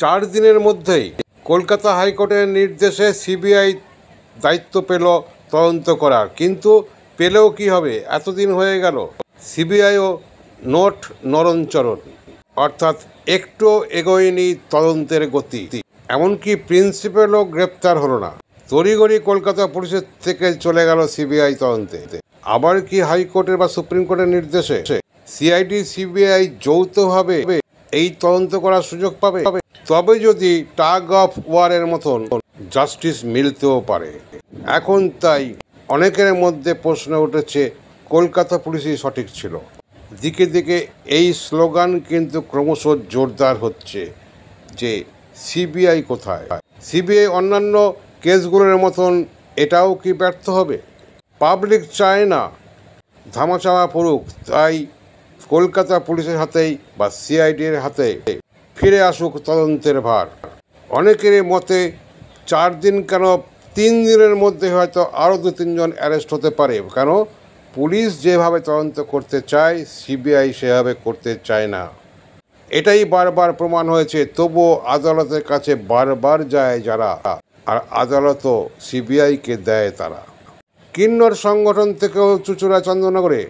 4 দিনের মধ্যেই কলকাতা হাইকোর্টের নির্দেশে সিবিআই দায়িত্ব পেল তদন্ত করার। কিন্তু পেলেও কি হবে, এতদিন হয়ে গেল, সিবিআইও নোট নরণচরণ, অর্থাৎ একটু এগোয়নি তদন্তের গতি। এমনকি প্রিন্সিপালও গ্রেপ্তার হলো না। তড়িঘড়ি কলকাতা পুলিশের থেকে চলে গেল সিবিআই তদন্তে। আবার কি হাইকোর্টের বা সুপ্রিম কোর্টের নির্দেশে সিআইডি সিবিআই যৌথভাবে এই তদন্ত করার সুযোগ পাবে? তবে যদি টাগ অফ ওয়ারের মতন জাস্টিস মিলতেও পারে। এখন তাই অনেকের মধ্যে প্রশ্ন উঠেছে, কলকাতা পুলিশই সঠিক ছিল। দিকে দিকে এই স্লোগান কিন্তু ক্রমশ জোরদার হচ্ছে যে সিবিআই কোথায়? সিবিআই অন্যান্য কেসগুলোর মতন এটাও কি ব্যর্থ হবে? পাবলিক চায় না ধামাচাপা পড়ুক, তাই কলকাতা পুলিশের হাতেই বা সিআইডির হাতে ফিরে আসুক তদন্তের ভার। অনেকের মতে 4 দিন কেন, 3 দিনের মধ্যে হয়তো আরও 2-3 জন অ্যারেস্ট হতে পারে। কেন? পুলিশ যেভাবে তদন্ত করতে চায় সিবিআই সেভাবে করতে চায় না, এটাই বারবার প্রমাণ হয়েছে। তবুও আদালতের কাছে বারবার যায় যারা, আর আদালতও সিবিআইকে দেয় তারা। কিন্নর সংগঠন থেকেও চুঁচুড়া চন্দননগরে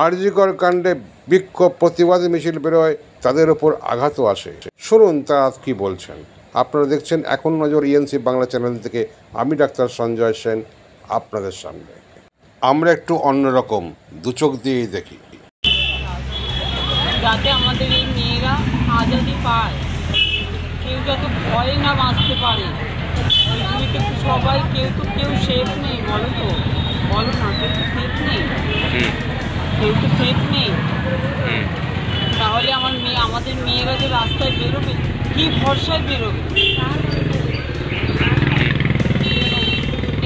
আরজিকর কাণ্ডে বিক্ষোভ প্রতিবাদ মিছিল বেরোয়, তাদের ওপর আঘাতও আসে। শুনুন তারা কি বলছেন। আপনারা দেখছেন এখন নজর ইএনসি বাংলা চ্যানেল থেকে। আমি ডাক্তার সঞ্জয় সেন আপনাদের সামনে। আমরা একটু অন্যরকম, দু চোখ দিয়েই দেখি। যাতে আমাদের এই মেয়েরা আজাদি পায়, কেউ যাতে ভয়ে না বাঁচতে পারে। সবাই কেউ সেফ নেই, বলো না, কেউ তো সেফ নেই, তাহলে আমাদের মেয়েরা যে রাস্তায় বেরোবে, কি ভরসায় বেরোবে?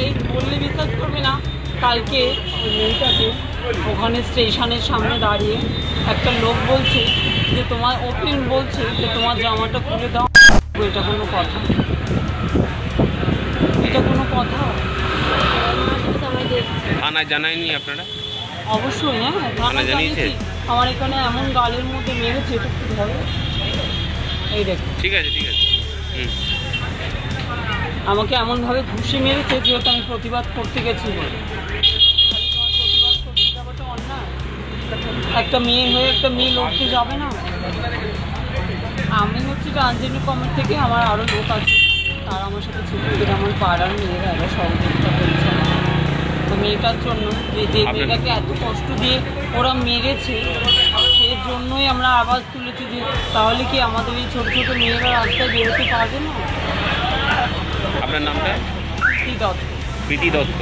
এই বললে বিশ্বাস করবে না, কালকে ওই মেয়েটাকে ওখানে স্টেশনের সামনে দাঁড়িয়ে একটা লোক বলছে যে তোমার ওপেন বলছে যে তোমার জামাটা খুলে দাও। এটা কোনো কথা? থানায় জানায়নি আপনারা? অবশ্যই, হ্যাঁ, থানায় জানিয়েছি। আমার এখানে এমন গালের মধ্যে মেরেছে, এটা কি ধরে? এই দেখো, ঠিক আছে। আমাকে এমনভাবে ঘুষি মেরেছে, যেহেতু আমি প্রতিবাদ করতে গেছি। প্রতিবাদ করতে যাওয়াটা অন্যায়? একটা মেয়ে হয়ে একটা মেয়ে লড়তে যাবে না? আমি হচ্ছে রাঞ্জনী কমেন্ট থেকে, আমার আরও লোক আছে, তারা আমার সাথে ছিল। আমার পাড়ার মেয়েরা এরা সহযোগিতা করছে। তো মেয়েটার জন্য, যে মেয়েটাকে এত কষ্ট দিয়ে ওরা মেরেছে, সেই জন্যই আমরা আওয়াজ তুলেছি যে তাহলে কি আমাদের এই ছোটো ছোটো মেয়েরা রাস্তায় বেরোতে পারবে না? আপনার নামটা? প্রীতি দত্ত। প্রীতি দত্ত।